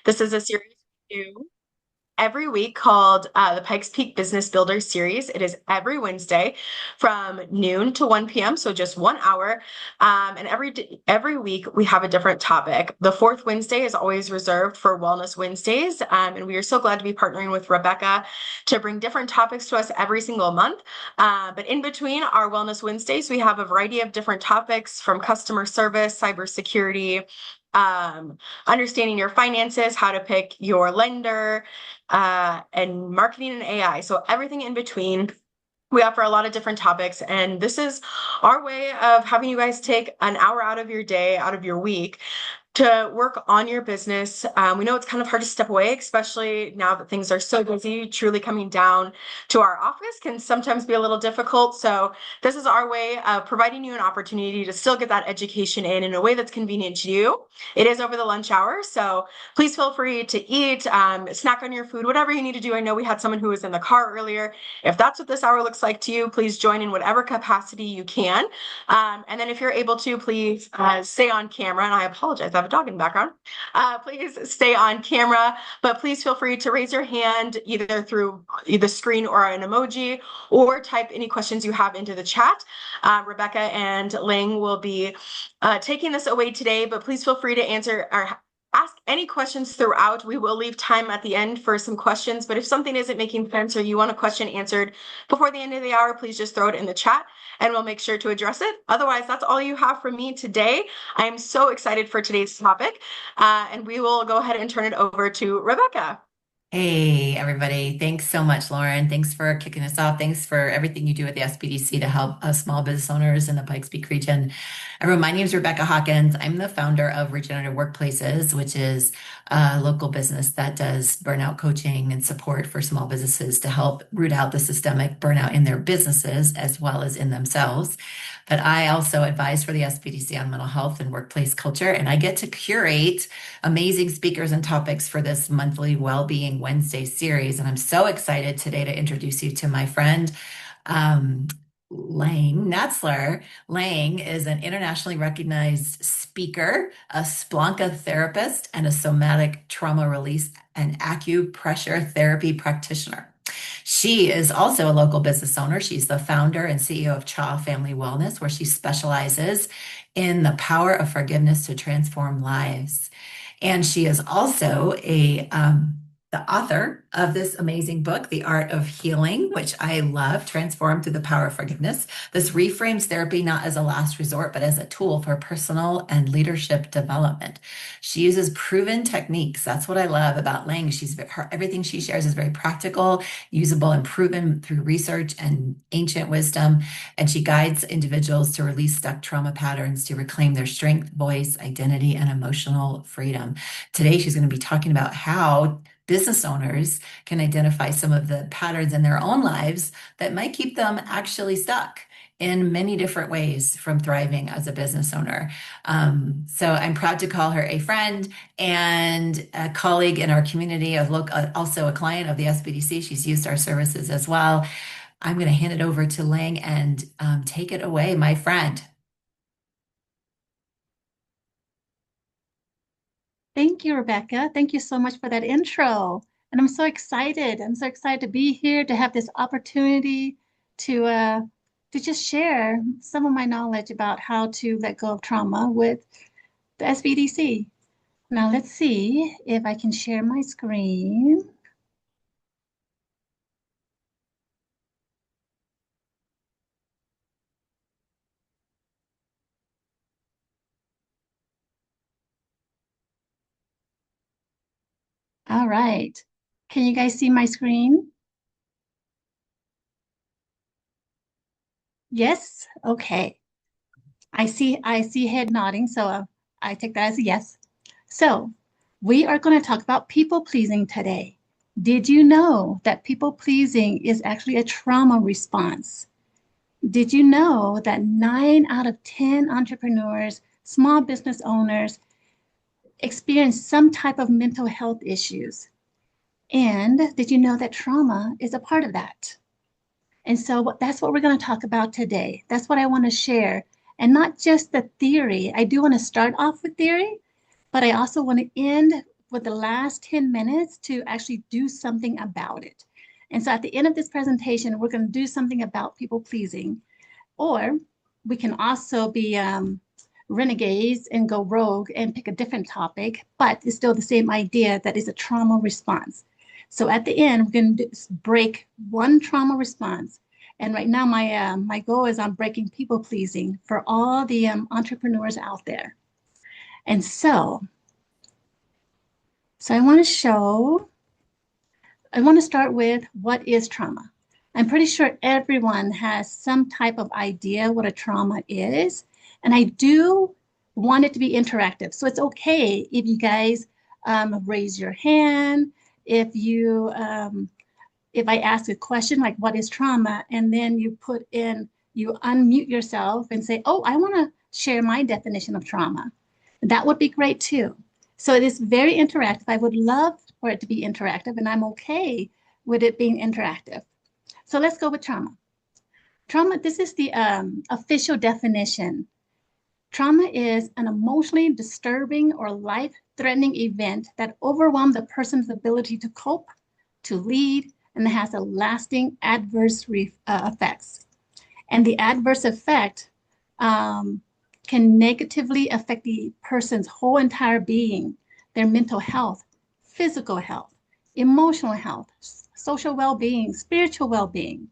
This is a series we do every week called the Pikes Peak Business Builder Series. It is every Wednesday from noon to 1 p.m., so just 1 hour. And every week we have a different topic. The fourth Wednesday is always reserved for Wellness Wednesdays, and we are so glad to be partnering with Rebecca to bring different topics to us every single month. But in between our Wellness Wednesdays, we have a variety of different topics from customer service, cybersecurity, understanding your finances, how to pick your lender, and marketing and AI. So everything in between. We offer a lot of different topics, and this is our way of having you guys take an hour out of your day, out of your week, to work on your business. We know it's kind of hard to step away, especially now that things are so busy. Truly coming down to our office can sometimes be a little difficult. So this is our way of providing you an opportunity to still get that education in a way that's convenient to you. It is over the lunch hour, so please feel free to eat, snack on your food, whatever you need to do. I know we had someone who was in the car earlier. If that's what this hour looks like to you, please join in whatever capacity you can. And then if you're able to, please stay on camera. And I apologize, I have a dog in the background. Please stay on camera, but please feel free to raise your hand either through the screen or an emoji, or type any questions you have into the chat. Rebecca and Lang will be taking this away today, but please feel free to answer or ask any questions throughout. We will leave time at the end for some questions, but if something isn't making sense or you want a question answered before the end of the hour, please just throw it in the chat and we'll make sure to address it. Otherwise, that's all you have from me today. I am so excited for today's topic, and we will go ahead and turn it over to Rebecca. Hey, everybody. Thanks so much, Lauren. Thanks for kicking us off. Thanks for everything you do at the SBDC to help us small business owners in the Pikes Peak region. Everyone, my name is Rebecca Hawkins. I'm the founder of Regenerative Workplaces, which is a local business that does burnout coaching and support for small businesses to help root out the systemic burnout in their businesses as well as in themselves. But I also advise for the SBDC on mental health and workplace culture, and I get to curate amazing speakers and topics for this monthly Wellbeing Wednesday series. And I'm so excited today to introduce you to my friend, Lang Netzler. Lang is an internationally recognized speaker, a Splunka therapist, and a somatic trauma release and acupressure therapy practitioner. She is also a local business owner. She's the founder and CEO of CHA Family Wellness, where she specializes in the power of forgiveness to transform lives. And she is also the author of this amazing book, The Art of Healing, which I love, Transformed Through the Power of Forgiveness. This reframes therapy not as a last resort, but as a tool for personal and leadership development. She uses proven techniques. That's what I love about Lang. Everything she shares is very practical, usable, and proven through research and ancient wisdom. And she guides individuals to release stuck trauma patterns, to reclaim their strength, voice, identity, and emotional freedom. Today, she's going to be talking about how business owners can identify some of the patterns in their own lives that might keep them actually stuck in many different ways from thriving as a business owner. So I'm proud to call her a friend and a colleague in our community, also a client of the SBDC. She's used our services as well. I'm going to hand it over to Lang and take it away, my friend. Thank you, Rebecca. Thank you so much for that intro. And I'm so excited. I'm so excited to be here, to have this opportunity to just share some of my knowledge about how to let go of trauma with the SBDC. Now let's see if I can share my screen. All right. Can you guys see my screen? Yes? Okay. I see head nodding, so I take that as a yes. So we are going to talk about people pleasing today. Did you know that people pleasing is actually a trauma response? Did you know that 9 out of 10 entrepreneurs, small business owners experience some type of mental health issues? And did you know that trauma is a part of that? And so that's what we're going to talk about today. That's what I want to share. And not just the theory. I do want to start off with theory, but I also want to end with the last 10 minutes to actually do something about it. And so at the end of this presentation, we're going to do something about people pleasing, or we can also be renegades and go rogue and pick a different topic, but it's still the same idea that is a trauma response. So at the end, we're going to break one trauma response. And right now, my goal is on breaking people pleasing for all the entrepreneurs out there. And so I want to start with what is trauma. I'm pretty sure everyone has some type of idea what a trauma is. And I do want it to be interactive. So it's okay if you guys raise your hand, if I ask a question like, what is trauma? And then you unmute yourself and say, oh, I want to share my definition of trauma. That would be great too. So it is very interactive. I would love for it to be interactive, and I'm okay with it being interactive. So let's go with trauma. Trauma, this is the official definition. Trauma is an emotionally disturbing or life-threatening event that overwhelms a person's ability to cope, to lead, and has a lasting adverse effects. And the adverse effect can negatively affect the person's whole entire being, their mental health, physical health, emotional health, social well-being, spiritual well-being.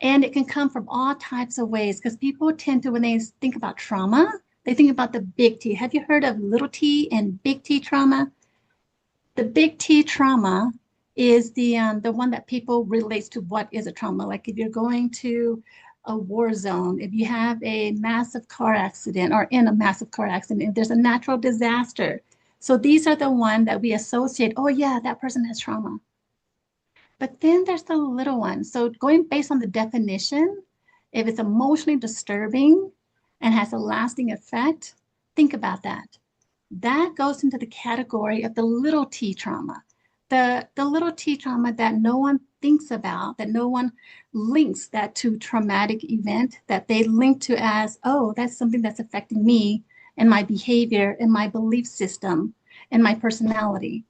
And it can come from all types of ways, because people tend to, when they think about trauma, they think about the big T. Have you heard of little t and big T trauma? The big T trauma is the one that people relates to what is a trauma. Like if you're going to a war zone, if you have a massive car accident or in a massive car accident, if there's a natural disaster. So these are the ones that we associate, oh yeah, that person has trauma. But then there's the little one. So going based on the definition, if it's emotionally disturbing and has a lasting effect, think about that. That goes into the category of the little t trauma. The little t trauma that no one thinks about, that no one links that to traumatic event, that they link to as, oh, that's something that's affecting me and my behavior and my belief system and my personality.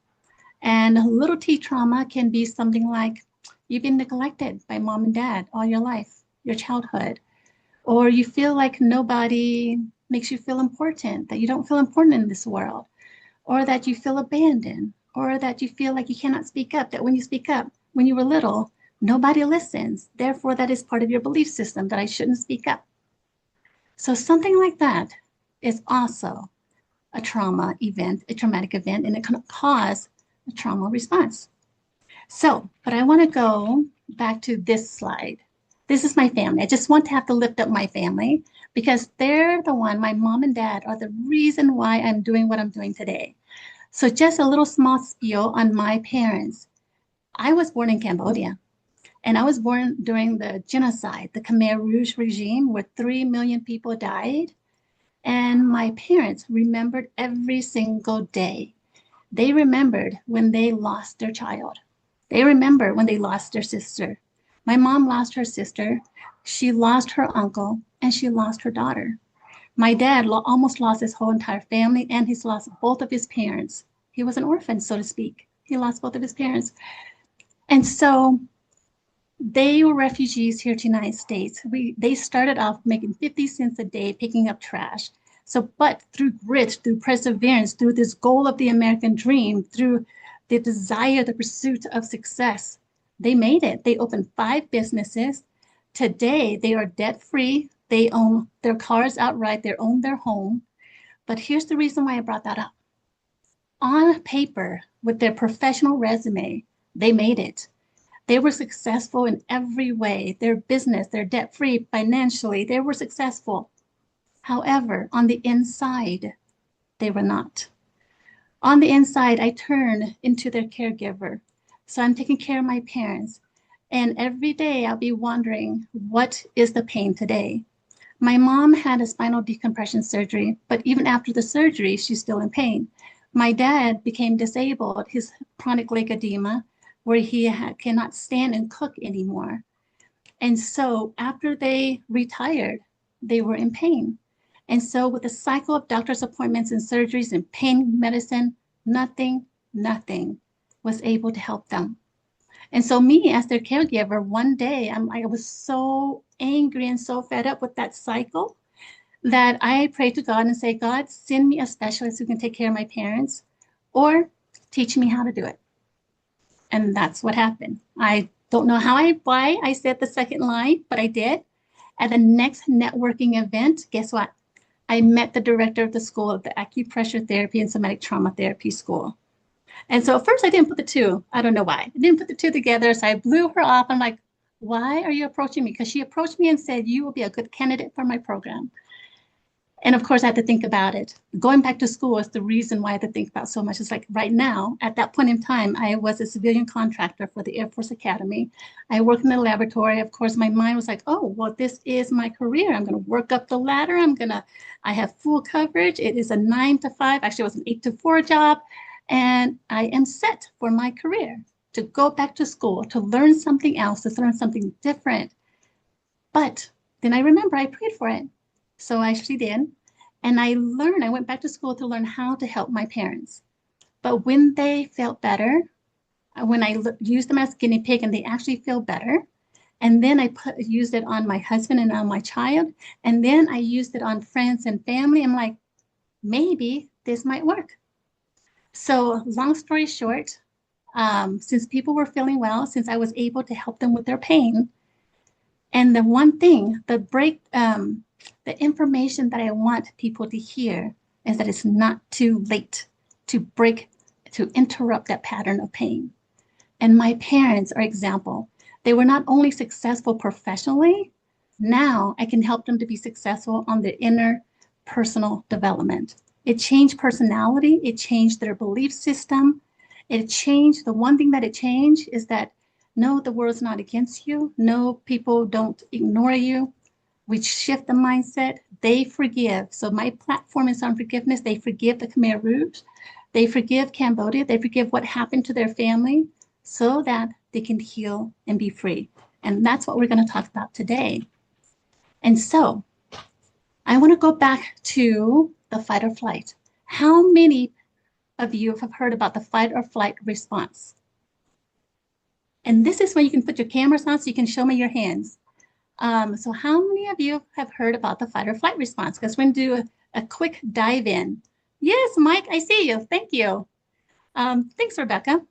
And little t trauma can be something like you've been neglected by mom and dad all your life, your childhood, or you feel like nobody makes you feel important, that you don't feel important in this world, or that you feel abandoned, or that you feel like you cannot speak up, that when you speak up, when you were little, nobody listens. Therefore, that is part of your belief system that I shouldn't speak up. So something like that is also a trauma event, a traumatic event, and it can cause a trauma response. So, but I want to go back to this slide. This is my family. I just want to have to lift up my family because they're the one, my mom and dad are the reason why I'm doing what I'm doing today. So just a little small spiel on my parents. I was born in Cambodia, and I was born during the genocide, the Khmer Rouge regime, where 3 million people died. And my parents remembered every single day. They remembered when they lost their child. They remember when they lost their sister. My mom lost her sister, she lost her uncle, and she lost her daughter. My dad almost lost his whole entire family, and he's lost both of his parents. He was an orphan, so to speak. He lost both of his parents. And so they were refugees here to the United States. They started off making 50 cents a day picking up trash. So, but through grit, through perseverance, through this goal of the American dream, through the desire, the pursuit of success, they made it. They opened 5 businesses. Today, they are debt-free. They own their cars outright. They own their home. But here's the reason why I brought that up. On paper, with their professional resume, they made it. They were successful in every way. Their business, they're debt-free financially. They were successful. However, on the inside, they were not. On the inside, I turned into their caregiver. So I'm taking care of my parents. And every day I'll be wondering, what is the pain today? My mom had a spinal decompression surgery, but even after the surgery, she's still in pain. My dad became disabled, his chronic leg edema, where he cannot stand and cook anymore. And so after they retired, they were in pain. And so with the cycle of doctor's appointments and surgeries and pain medicine, Nothing, nothing was able to help them. And so me as their caregiver, one day I was so angry and so fed up with that cycle that I prayed to God and say, God, send me a specialist who can take care of my parents or teach me how to do it. And that's what happened. I don't know why I said the second line, but I did. At the next networking event, guess what? I met the director of the school of the acupressure therapy and somatic trauma therapy school. And so at first I didn't put the two. I don't know why. I didn't put the two together. So I blew her off. I'm like, why are you approaching me? Because she approached me and said, you will be a good candidate for my program. And of course, I had to think about it. Going back to school is the reason why I had to think about so much. It's like right now, at that point in time, I was a civilian contractor for the Air Force Academy. I worked in the laboratory. Of course, my mind was like, oh, well, this is my career. I'm going to work up the ladder. I have full coverage. It is a 9 to 5. Actually, it was an 8 to 4 job. And I am set for my career to go back to school, to learn something else, to learn something different. But then I remember I prayed for it. So I actually did. And I went back to school to learn how to help my parents. But when they felt better, when I used them as guinea pig and they actually feel better, and then used it on my husband and on my child, and then I used it on friends and family, I'm like, maybe this might work. So long story short, since people were feeling well, since I was able to help them with their pain, and the one thing, the information that I want people to hear is that it's not too late to interrupt that pattern of pain. And my parents are example. They were not only successful professionally, now I can help them to be successful on their inner personal development. It changed personality. It changed their belief system. The one thing that it changed is that no, the world's not against you. No, people don't ignore you. We shift the mindset. They forgive. So my platform is on forgiveness. They forgive the Khmer Rouge. They forgive Cambodia. They forgive what happened to their family so that they can heal and be free. And that's what we're going to talk about today. And so I want to go back to the fight or flight. How many of you have heard about the fight or flight response? And this is where you can put your cameras on so you can show me your hands. So how many of you have heard about the fight or flight response? Because we're going to do a quick dive in. Yes, Mike, I see you. Thank you. Thanks, Rebecca.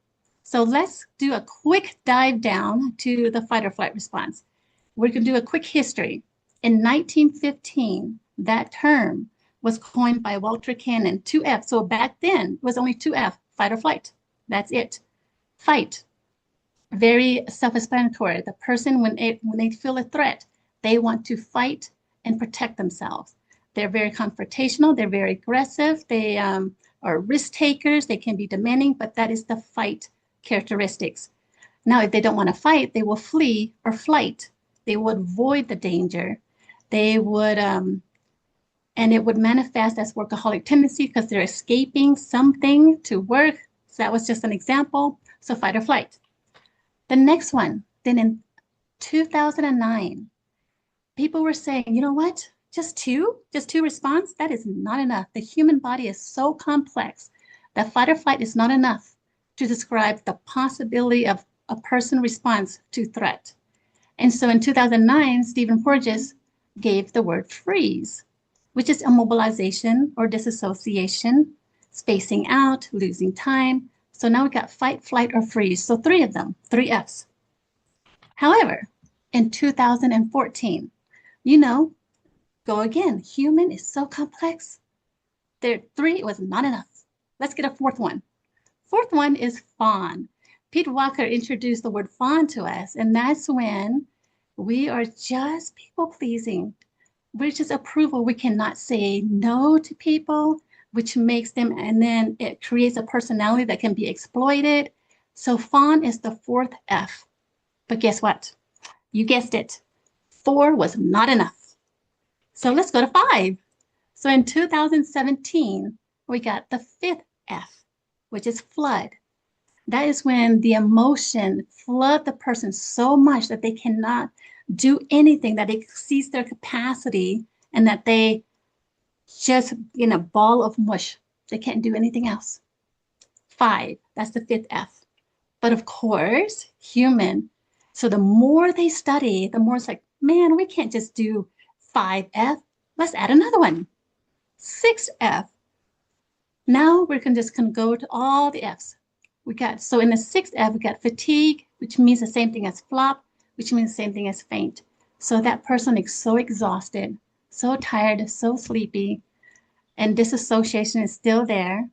So let's do a quick dive down to the fight or flight response. We're going to do a quick history. In 1915, that term was coined by Walter Cannon, 2F. So back then it was only 2F, fight or flight. That's it. Fight. Very self-explanatory. The person, when they feel a threat, they want to fight and protect themselves. They're very confrontational. They're very aggressive. They are risk takers. They can be demanding, but that is the fight characteristics. Now, if they don't want to fight, they will flee or flight. They would avoid the danger. They would, and it would manifest as workaholic tendency because they're escaping something to work. So that was just an example. So fight or flight. The next one, then in 2009, people were saying, you know what? Just two response? That is not enough. The human body is so complex that fight or flight is not enough to describe the possibility of a person response to threat. And so in 2009, Stephen Porges gave the word freeze, which is immobilization or disassociation, spacing out, losing time. So now we got fight, flight, or freeze. So three of them, 3 Fs. However, in 2014, go again. Human is so complex. 3 was not enough. Let's get a fourth one. Fourth one is fawn. Pete Walker introduced the word fawn to us, and that's when we are just people pleasing. We're just approval. We cannot say no to people, which makes them, and then it creates a personality that can be exploited. So fawn is the 4th F. But guess what? You guessed it. 4 was not enough. So let's go to 5. So in 2017, we got the 5th F, which is flood. That is when the emotion flood the person so much that they cannot do anything, that exceeds their capacity, and that they just in a ball of mush. They can't do anything else. 5. That's the 5th F. But of course, human. So the more they study, the more it's like, man, we can't just do 5F. Let's add another one. 6F. Now we're just going to go to all the F's. So in the 6th F, we got fatigue, which means the same thing as flop, which means the same thing as faint. So that person is so exhausted, so tired, so sleepy, and disassociation is still there,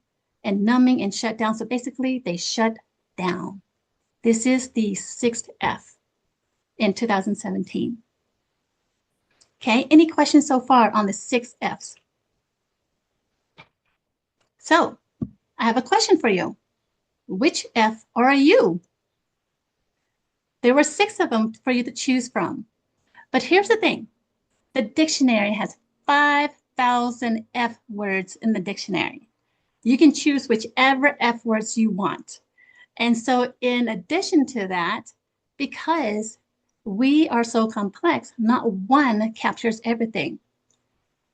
and numbing and shut down. So basically, they shut down. This is the 6th F in 2017. Okay, any questions so far on the 6 Fs? So I have a question for you. Which F are you? There were 6 of them for you to choose from. But here's the thing. The dictionary has 5,000 F words in the dictionary. You can choose whichever F words you want. And so in addition to that, because we are so complex, not one captures everything.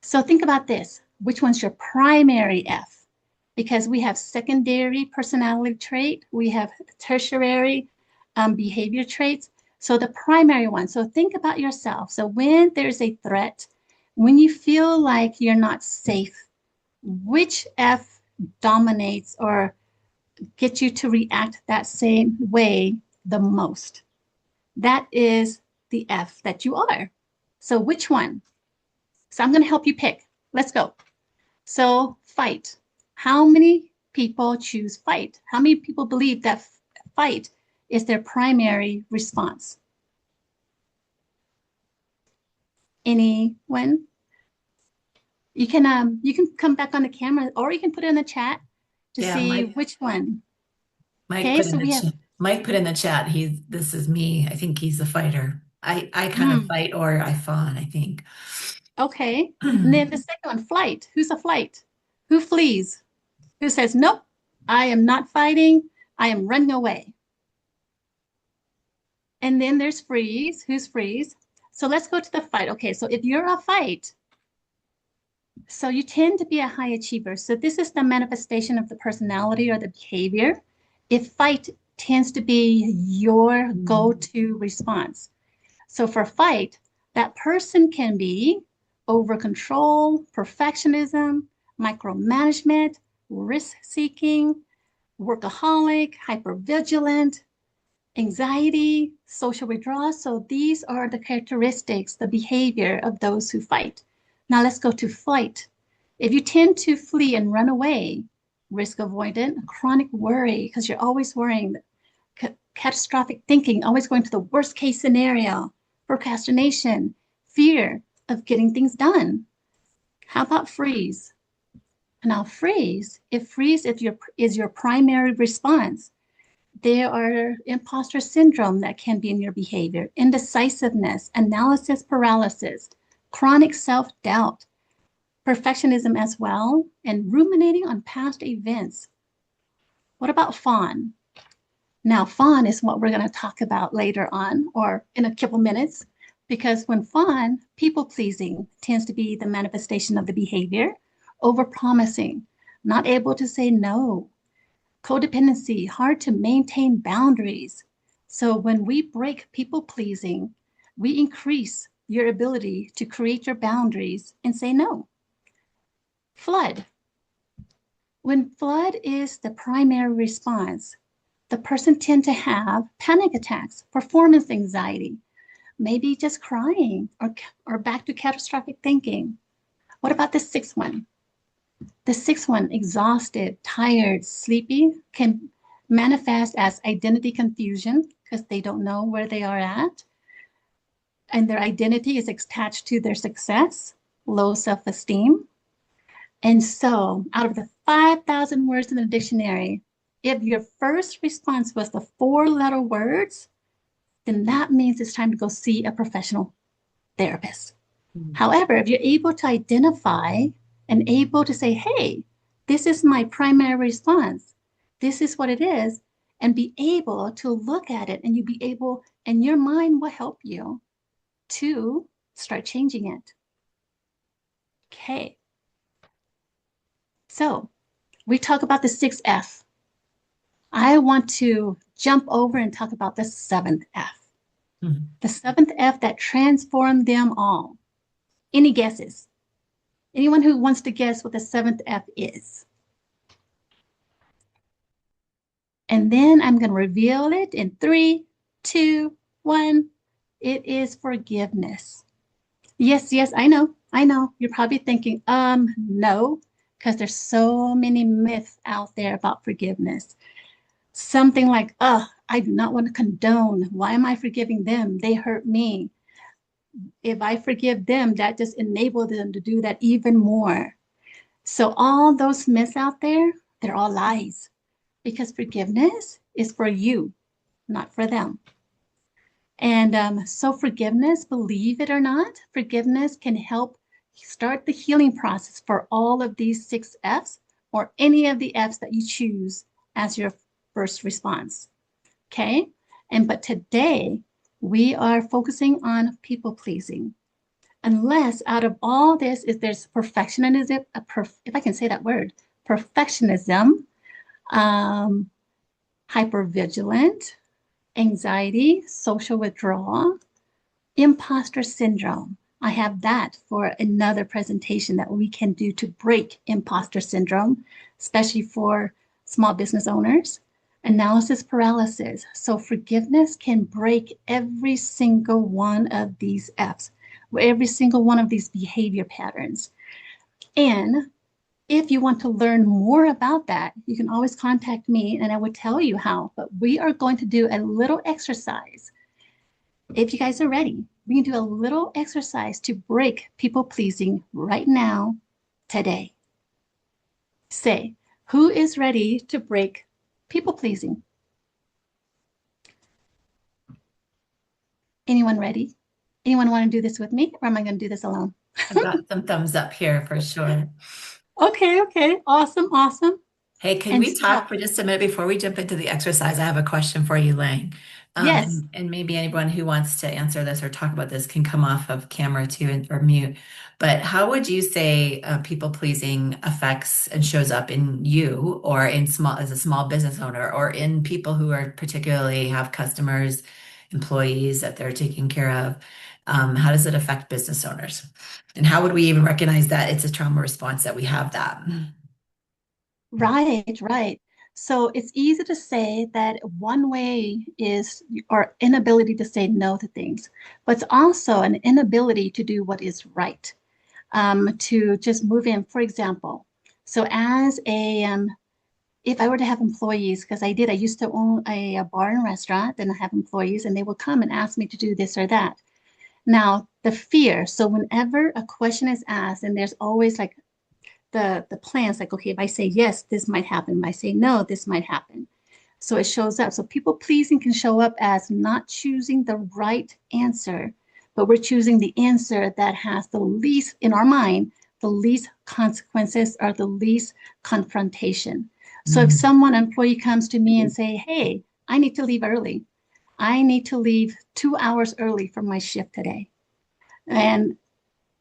So think about this. Which one's your primary F? Because we have secondary personality trait, we have tertiary behavior traits. So the primary one, so think about yourself. So when there's a threat, when you feel like you're not safe, which F dominates or gets you to react that same way the most? That is the F that you are. So which one? So I'm going to help you pick. Let's go. So fight. How many people choose fight? How many people believe that fight is their primary response? Anyone? You can come back on the camera, or you can put it in the chat to see which one. Mike put in the chat. This is me. I think he's a fighter. I kind of fight or I fawn, I think. Okay. And then the second one, flight. Who's a flight? Who flees? Who says, nope, I am not fighting. I am running away. And then there's freeze. Who's freeze? So let's go to the fight. Okay, so if you're a fight, so you tend to be a high achiever. So this is the manifestation of the personality or the behavior. If fight tends to be your go-to response. So for fight, that person can be over control, perfectionism, micromanagement, risk-seeking, workaholic, hypervigilant, anxiety, social withdrawal. So these are the characteristics, the behavior of those who fight. Now let's go to flight. If you tend to flee and run away, risk avoidant, chronic worry, because you're always worrying, catastrophic thinking, always going to the worst case scenario, procrastination, fear of getting things done. How about freeze? Now freeze, if your primary response, there are imposter syndrome that can be in your behavior, indecisiveness, analysis paralysis, chronic self-doubt, perfectionism as well, and ruminating on past events. What about fawn? Now, fawn is what we're going to talk about later on or in a couple minutes, because when fawn, people-pleasing tends to be the manifestation of the behavior, over-promising, not able to say no, codependency, hard to maintain boundaries. So when we break people-pleasing, we increase your ability to create your boundaries and say no. Flood. When flood is the primary response, the person tends to have panic attacks, performance anxiety, maybe just crying or back to catastrophic thinking. What about the 6th one? The 6th one, exhausted, tired, sleepy, can manifest as identity confusion because they don't know where they are at. And their identity is attached to their success, low self-esteem. And so out of the 5,000 words in the dictionary, if your first response was the 4-letter words, then that means it's time to go see a professional therapist. However, if you're able to identify and able to say, hey, this is my primary response, this is what it is, and be able to look at it, and and your mind will help you to start changing it. Okay. So we talk about the 6 F. I want to jump over and talk about the seventh F. Mhm. The seventh F that transformed them all. Any guesses? Anyone who wants to guess what the seventh F is? And then I'm going to reveal it in 3, 2, 1. It is forgiveness. Yes, yes, I know. I know. You're probably thinking, no, because there's so many myths out there about forgiveness. Something like, I do not want to condone. Why am I forgiving them? They hurt me. If I forgive them, that just enables them to do that even more. So all those myths out there, they're all lies, because forgiveness is for you, not for them. And so forgiveness, believe it or not, forgiveness can help start the healing process for all of these 6 Fs or any of the Fs that you choose as your first response. Okay? But today we are focusing on people pleasing. Unless out of all this is there's perfectionism, if I can say that word, perfectionism, hypervigilant, anxiety, social withdrawal, imposter syndrome. I have that for another presentation that we can do to break imposter syndrome, especially for small business owners. Analysis paralysis. So forgiveness can break every single one of these Fs, every single one of these behavior patterns. And if you want to learn more about that, you can always contact me and I will tell you how. But we are going to do a little exercise. If you guys are ready, we can do a little exercise to break people pleasing right now, today. Say, who is ready to break people pleasing? Anyone ready? Anyone want to do this with me, or am I going to do this alone? I've got some thumbs up here for sure. Okay. Awesome. Hey, can And we talk for just a minute before we jump into the exercise? I have a question for you, Lang. Yes. And maybe anyone who wants to answer this or talk about this can come off of camera too or mute. But how would you say people pleasing affects and shows up in you or in as a small business owner or in people who are particularly have customers, employees that they're taking care of? How does it affect business owners? And how would we even recognize that it's a trauma response that we have that? Right. So it's easy to say that one way is our inability to say no to things, but it's also an inability to do what is right, to just move in. For example, so as if I were to have employees, because I used to own a bar and restaurant, then I have employees and they will come and ask me to do this or that. Now, the fear, so whenever a question is asked, and there's always like the plans, like, okay, if I say yes, this might happen. If I say no, this might happen. So it shows up. So people pleasing can show up as not choosing the right answer, but we're choosing the answer that has the least, in our mind, the least consequences or the least confrontation. So if an employee comes to me and say, hey, I need to leave early. I need to leave 2 hours early from my shift today. And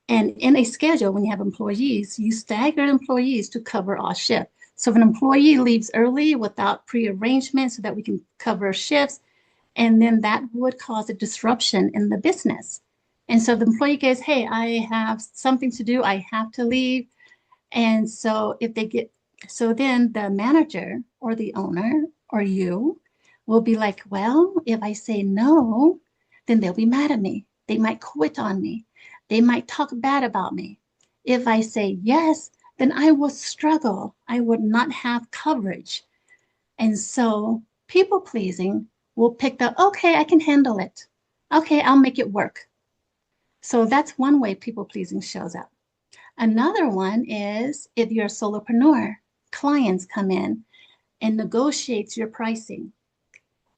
in a schedule, when you have employees, you stagger employees to cover all shift. So if an employee leaves early without pre-arrangement so that we can cover shifts, and then that would cause a disruption in the business. And so the employee goes, hey, I have something to do. I have to leave. And so then the manager or the owner or you will be like, well, if I say no, then they'll be mad at me. They might quit on me. They might talk bad about me. If I say yes, then I will struggle. I would not have coverage. And so people pleasing will pick up, okay, I can handle it. Okay, I'll make it work. So that's one way people pleasing shows up. Another one is if you're a solopreneur, clients come in and negotiates your pricing.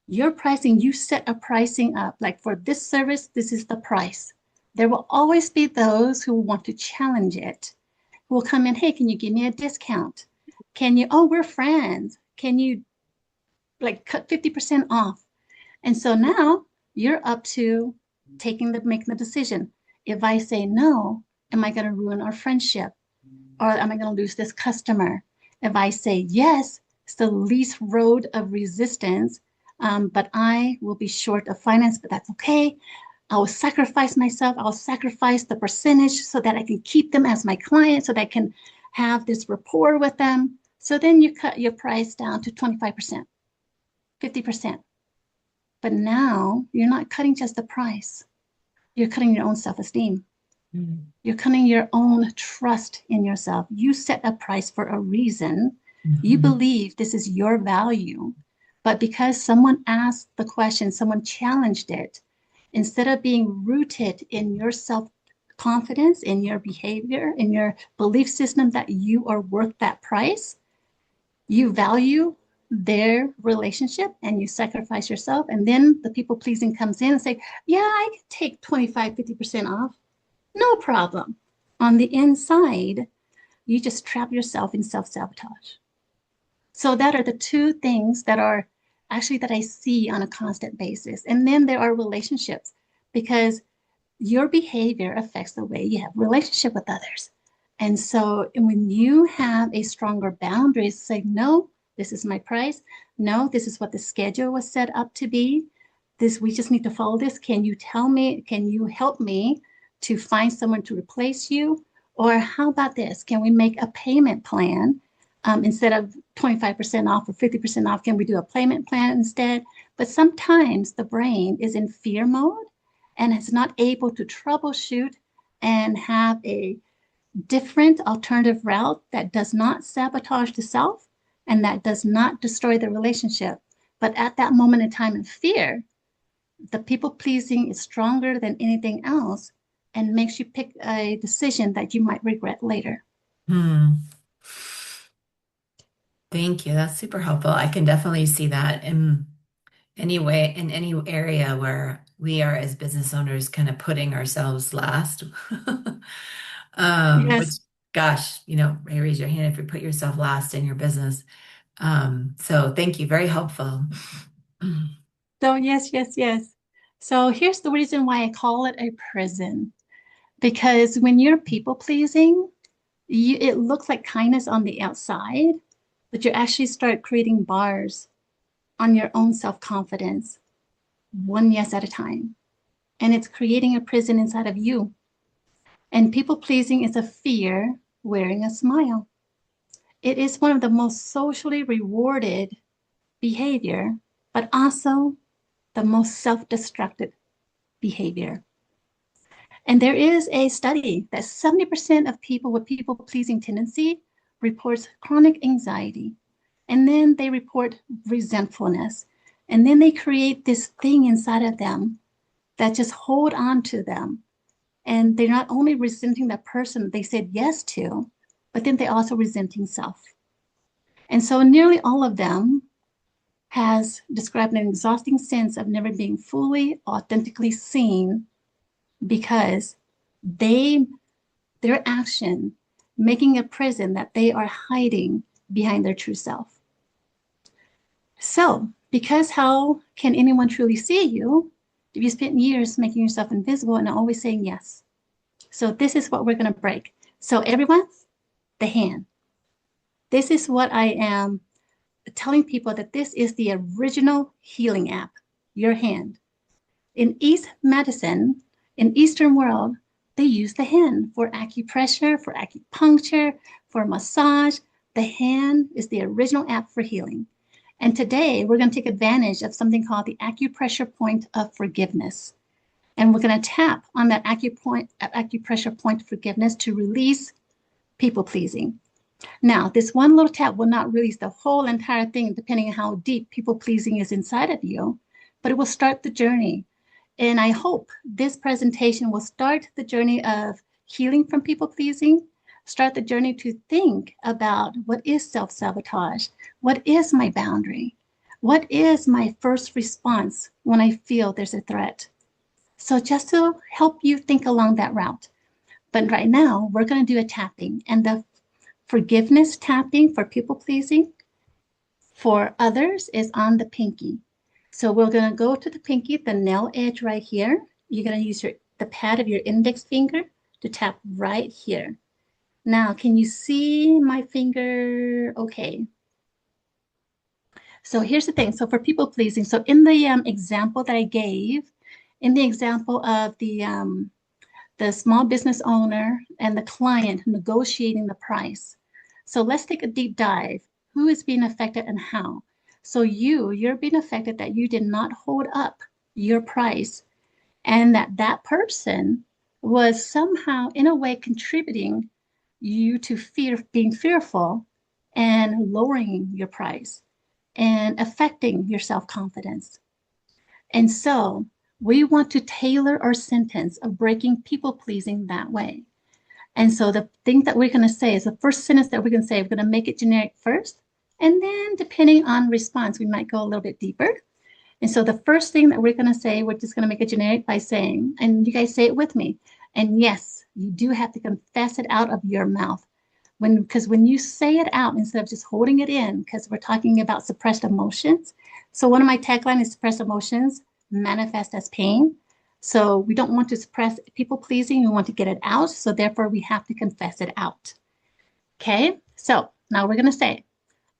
Your pricing, you set a pricing up, like for this service, this is the price. There will always be those who want to challenge it, who will come in, hey, can you give me a discount? Can you, oh, we're friends. Can you like cut 50% off? And so now you're up to making the decision. If I say no, am I going to ruin our friendship? Or am I going to lose this customer? If I say yes, It's the least road of resistance. But I will be short of finance, but that's okay. I will sacrifice myself. I'll sacrifice the percentage so that I can keep them as my client, so that I can have this rapport with them. So then you cut your price down to 25%, 50%. But now you're not cutting just the price. You're cutting your own self-esteem. Mm. You're cutting your own trust in yourself. You set a price for a reason. You Mhm. believe this is your value. But because someone asked the question, someone challenged it, instead of being rooted in your self-confidence, in your behavior, in your belief system that you are worth that price, you value their relationship and you sacrifice yourself. And then the people pleasing comes in and say, yeah, I can take 25, 50% off. No problem. On the inside, you just trap yourself in self-sabotage. So that are the two things that are actually that I see on a constant basis. And then there are relationships, because your behavior affects the way you have relationship with others. And so when you have a stronger boundary, say, no, this is my price. No, this is what the schedule was set up to be. This, we just need to follow this. Can you tell me, can you help me to find someone to replace you? Or how about this? Can we make a payment plan? Instead of 25% off or 50% off, can we do a payment plan instead? But sometimes the brain is in fear mode and is not able to troubleshoot and have a different alternative route that does not sabotage the self and that does not destroy the relationship. But at that moment in time of fear, the people pleasing is stronger than anything else and makes you pick a decision that you might regret later. Hmm. Thank you. That's super helpful. I can definitely see that in any way, in any area where we are as business owners kind of putting ourselves last. Which, Yes. gosh, raise your hand if you put yourself last in your business. So thank you. Very helpful. So, yes, yes, yes. So, here's the reason why I call it a prison. Because when you're people pleasing, it looks like kindness on the outside, but you actually start creating bars on your own self confidence, one yes at a time. And it's creating a prison inside of you. And people pleasing is a fear wearing a smile. It is one of the most socially rewarded behavior, but also the most self destructive behavior. And there is a study that 70% of people with people pleasing tendency reports chronic anxiety. And then they report resentfulness. And then they create this thing inside of them that just hold on to them. And they're not only resenting the person they said yes to, but then they're also resenting self. And so nearly all of them has described an exhausting sense of never being fully, authentically seen because they, their action, making a prison that they are hiding behind their true self. So, because how can anyone truly see you if you spent years making yourself invisible and always saying yes? So this is what we're going to break. So everyone, the hand. This is what I am telling people, that this is the original healing app, your hand. In East medicine, in Eastern world, they use the hand for acupressure, for acupuncture, for massage. The hand is the original app for healing. And today we're going to take advantage of something called the acupressure point of forgiveness. And we're going to tap on that acupressure point of forgiveness to release people pleasing. Now, this one little tap will not release the whole entire thing, depending on how deep people pleasing is inside of you, but it will start the journey. And I hope this presentation will start the journey of healing from people pleasing, start the journey to think about what is self-sabotage, what is my boundary, what is my first response when I feel there's a threat. So just to help you think along that route. But right now, we're going to do a tapping, and the forgiveness tapping for people pleasing for others is on the pinky. So we're going to go to the pinky, the nail edge right here. You're going to use the pad of your index finger to tap right here. Now, can you see my finger? Okay. So here's the thing. So for people pleasing, so in the example that I gave, in the example of the small business owner and the client negotiating the price. So let's take a deep dive. Who is being affected and how? So you're being affected that you did not hold up your price and that person was somehow in a way contributing you to being fearful and lowering your price and affecting your self-confidence. And so we want to tailor our sentence of breaking people pleasing that way. And so the thing that we're going to say is the first sentence that we're going to say, we're going to make it generic first. And then depending on response, we might go a little bit deeper. And so the first thing that we're going to say, we're just going to make it generic by saying, and you guys say it with me. And yes, you do have to confess it out of your mouth. Because when you say it out instead of just holding it in, because we're talking about suppressed emotions. So one of my taglines is suppressed emotions manifest as pain. So we don't want to suppress people pleasing. We want to get it out. So therefore we have to confess it out. Okay. So now we're going to say,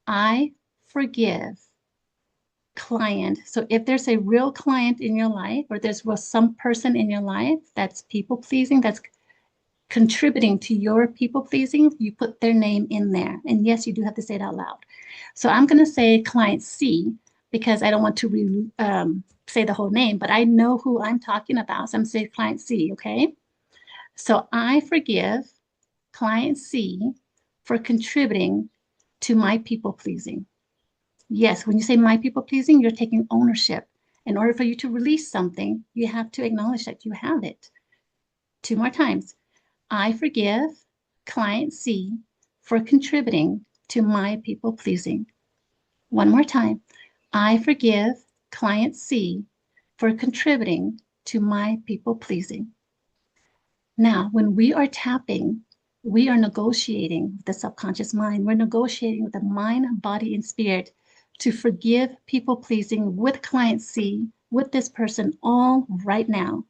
I forgive client. So if there's a real client in your life, or there's some person in your life that's people pleasing, that's contributing to your people pleasing, you put their name in there. And yes, you do have to say it out loud. So I'm going to say client C because I don't want to say the whole name, but I know who I'm talking about. So I'm saying client C, okay? So I forgive client C for contributing to my people pleasing. Yes, when you say my people pleasing, you're taking ownership. In order for you to release something, you have to acknowledge that you have it. 2 more times. I forgive client C for contributing to my people pleasing. 1 more time. I forgive client C for contributing to my people pleasing. Now, when we are tapping, we are negotiating with the subconscious mind. We're negotiating with the mind, body, and spirit to forgive people pleasing with client C, with this person, all right now.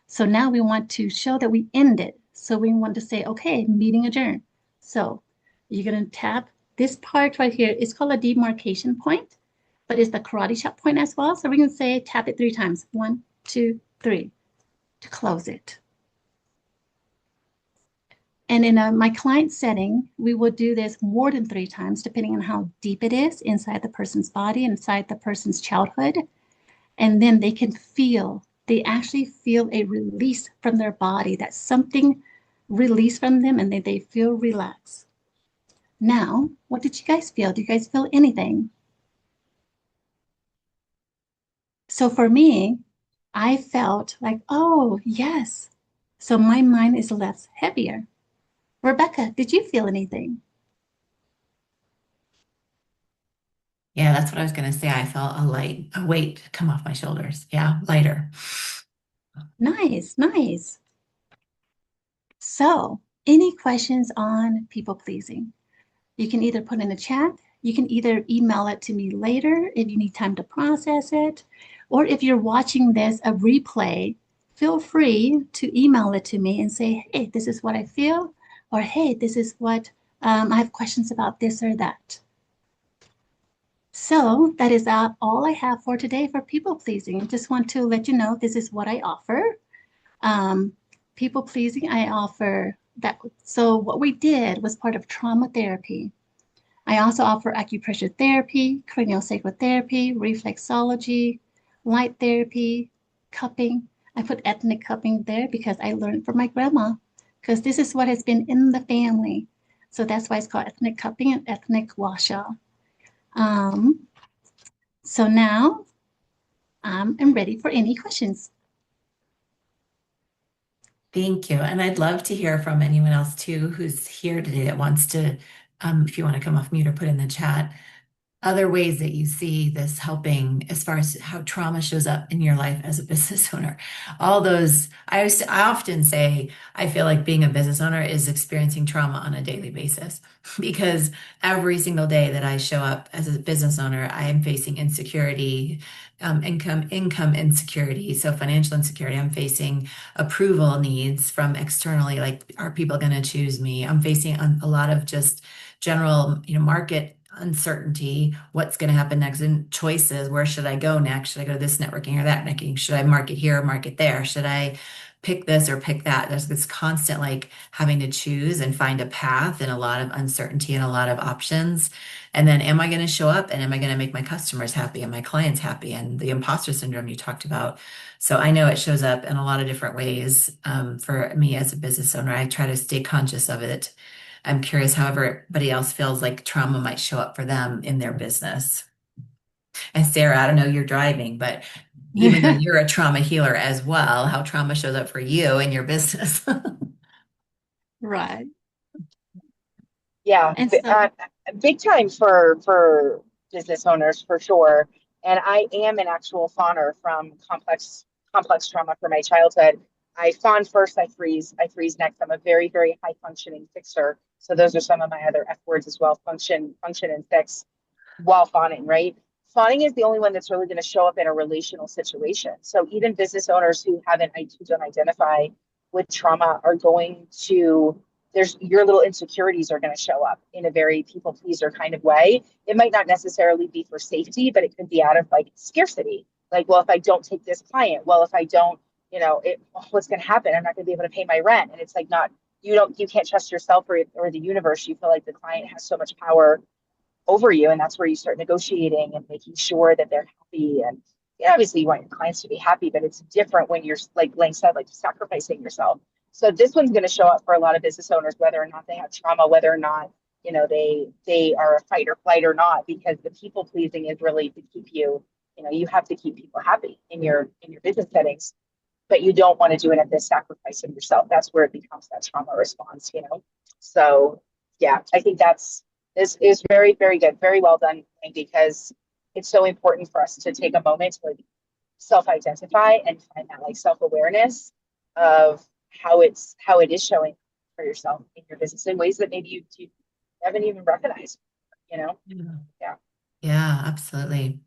So now we want to show that we end it. So we want to say, okay, meeting adjourned. So you're going to tap this part right here. It's called a demarcation point, but it's the karate chop point as well. So we're going to say tap it 3 times. 1, 2, 3 to close it. And in my client setting, we will do this more than 3 times, depending on how deep it is inside the person's body, inside the person's childhood. And then they can feel, they actually feel a release from their body, that something released from them, and they feel relaxed. Now, what did you guys feel? Do you guys feel anything? So for me, I felt like, oh, yes. So my mind is less heavier. Rebecca, did you feel anything? Yeah, that's what I was going to say. I felt a weight come off my shoulders. Yeah, lighter. Nice, nice. So, any questions on people pleasing? You can either put in the chat, you can either email it to me later if you need time to process it, or if you're watching this, a replay, feel free to email it to me and say, hey, this is what I feel, or hey, this is what I have questions about this or that. So that is all I have for today for people pleasing. I just want to let you know this is what I offer. People pleasing, I offer that. So what we did was part of trauma therapy. I also offer acupressure therapy, craniosacral therapy, reflexology, light therapy, cupping. I put ethnic cupping there because I learned from my grandma, because this is what has been in the family. So that's why it's called ethnic cupping and ethnic washa. So now I'm ready for any questions. Thank you. And I'd love to hear from anyone else too who's here today that wants to, if you want to come off mute or put in the chat, other ways that you see this helping as far as how trauma shows up in your life as a business owner. All those, I often say, I feel like being a business owner is experiencing trauma on a daily basis because every single day that I show up as a business owner, I am facing insecurity, income insecurity. So financial insecurity, I'm facing approval needs from externally, like, are people going to choose me? I'm facing a lot of just general, market uncertainty, what's going to happen next, and choices. Where should I go next? Should I go to this networking or that networking? Should I market here or market there? Should I pick this or pick that? There's this constant like having to choose and find a path and a lot of uncertainty and a lot of options. And then am I going to show up and am I going to make my customers happy and my clients happy? And the imposter syndrome you talked about. So I know it shows up in a lot of different ways. For me as a business owner, I try to stay conscious of it. I'm curious how everybody else feels like trauma might show up for them in their business. And Sarah, I don't know, you're driving, but even though you're a trauma healer as well, how trauma shows up for you in your business. Right. Yeah, And so, big time for business owners for sure. And I am an actual fawner from complex trauma from my childhood. I fawn first, I freeze next. I'm a very, very high functioning fixer. So those are some of my other F words as well, function and fix while fawning, right? Fawning is the only one that's really going to show up in a relational situation. So even business owners who don't identify with trauma are going to, there's your little insecurities are going to show up in a very people pleaser kind of way. It might not necessarily be for safety, but it could be out of like scarcity. Like, well, if I don't take this client, well, if I don't, what's going to happen? I'm not going to be able to pay my rent. And it's like you can't trust yourself or the universe. You feel like the client has so much power over you, and that's where you start negotiating and making sure that they're happy. And obviously you want your clients to be happy, but it's different when you're, like Lang said, like sacrificing yourself. So this one's going to show up for a lot of business owners, whether or not they have trauma, whether or not they are a fight or flight or not, because the people pleasing is really to keep you have to keep people happy in your business settings, but you don't want to do it at the sacrifice of yourself. That's where it becomes that trauma response. So yeah, I think this is very, very good, very well done, because it's so important for us to take a moment to like self-identify and find that like self-awareness of how it is showing for yourself in your business in ways that maybe you haven't even recognized, you know? Yeah. Yeah, absolutely.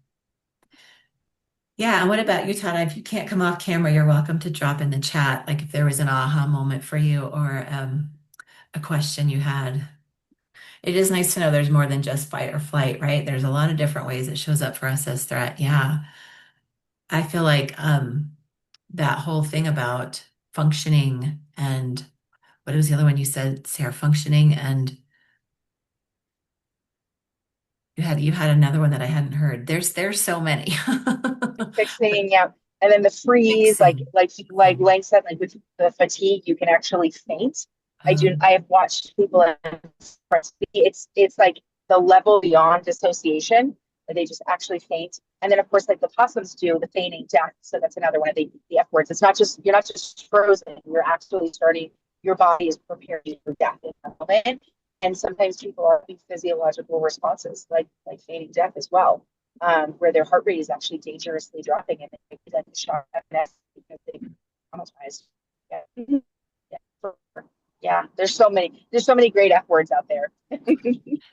Yeah, and what about you, Todd? If you can't come off camera, you're welcome to drop in the chat, like if there was an aha moment for you or a question you had. It is nice to know there's more than just fight or flight, right? There's a lot of different ways it shows up for us as threat. Yeah. I feel like that whole thing about functioning and what was the other one you said, Sarah? Functioning, and you had another one that I hadn't heard. There's so many. Fixing, yeah. And then the freeze, like Fixing. like Lang said, like with the fatigue, you can actually faint. I have watched people it's like the level beyond dissociation where they just actually faint. And then of course, like the possums do, the feigning death. So that's another one of the F words. You're not just frozen, you're actually starting, your body is preparing for death in that moment. And sometimes people are having physiological responses like feigning death as well, where their heart rate is actually dangerously dropping and they like the shock because they've been traumatized. Yeah. Yeah, there's so many great F words out there.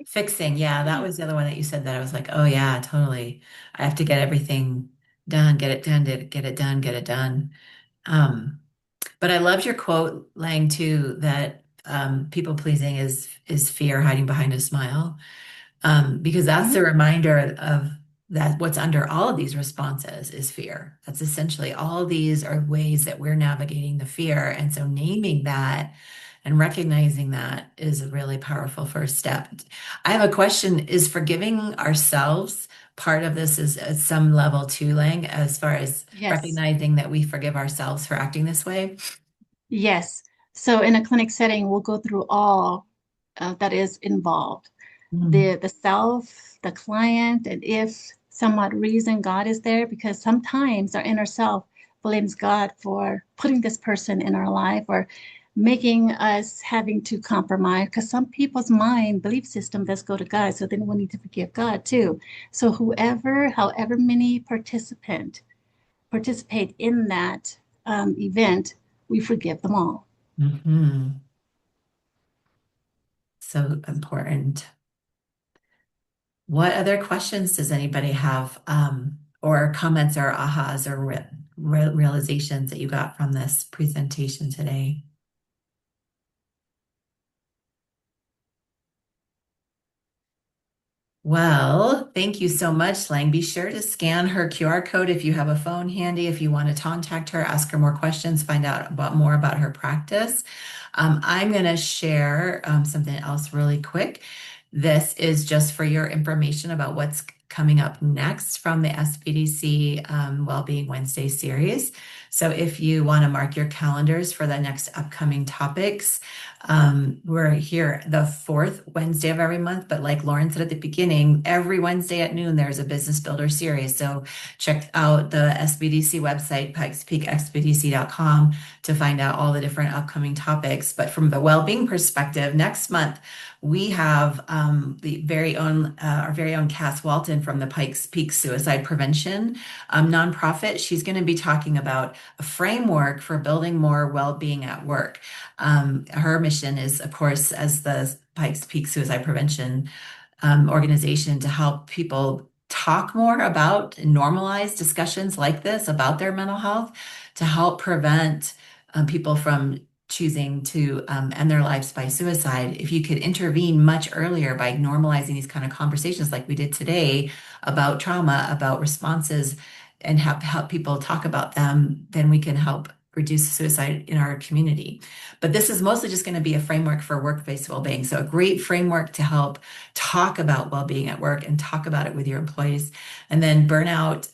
Fixing. Yeah, that was the other one that you said that I was like, oh yeah, totally. I have to get everything done, get it done, get it done, get it done. Um, but I loved your quote, Lang, too, that people pleasing is fear hiding behind a smile. Because that's mhm. a reminder of that what's under all of these responses is fear. That's essentially all of these are ways that we're navigating the fear. And so naming that and recognizing that is a really powerful first step. I have a question. Is forgiving ourselves part of this is at some level too, Lang, as far as Yes, recognizing that we forgive ourselves for acting this way? yes. So in a clinic setting, we'll go through all that is involved. Mm. The self, the client, and if some odd reason God is there, because sometimes our inner self blames God for putting this person in our life or making us having to compromise, because some people's mind belief system does go to God. So then we need to forgive God too. So however many participate in that event, we forgive them all. Mhm. So important. What other questions does anybody have, or comments or ahas or realizations that you got from this presentation today? Well, thank you so much, Lang. Be sure to scan her QR code if you have a phone handy, if you want to contact her, ask her more questions, find out more about her practice. I'm going to share something else really quick. This is just for your information about what's coming up next from the SBDC Wellbeing Wednesday series. So if you want to mark your calendars for the next upcoming topics, we're here the fourth Wednesday of every month, but like Lauren said at the beginning, every Wednesday at noon, there's a business builder series. So check out the SBDC website, pikespeaksbdc.com, to find out all the different upcoming topics. But from the well-being perspective, next month, we have our very own Cass Walton from the Pikes Peak Suicide Prevention nonprofit. She's going to be talking about a framework for building more well-being at work. Her mission is, of course, as the Pikes Peak Suicide Prevention organization, to help people talk more about and normalize discussions like this about their mental health, to help prevent people from choosing to end their lives by suicide. If you could intervene much earlier by normalizing these kind of conversations like we did today about trauma, about responses, and help people talk about them, then we can help reduce suicide in our community. But this is mostly just going to be a framework for workplace well-being. So a great framework to help talk about well-being at work and talk about it with your employees. And then burnout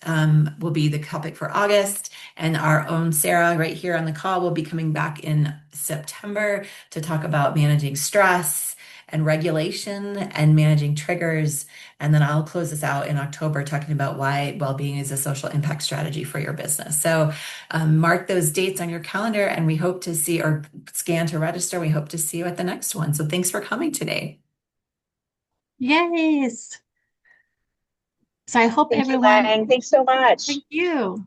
will be the topic for August. And our own Sarah right here on the call will be coming back in September to talk about managing stress and regulation and managing triggers. And then I'll close this out in October talking about why well-being is a social impact strategy for your business. So mark those dates on your calendar, and we hope to see, or scan to register. We hope to see you at the next one. So thanks for coming today. Yes. So I hope Thank you, everyone, Lang. Thanks so much. thank you.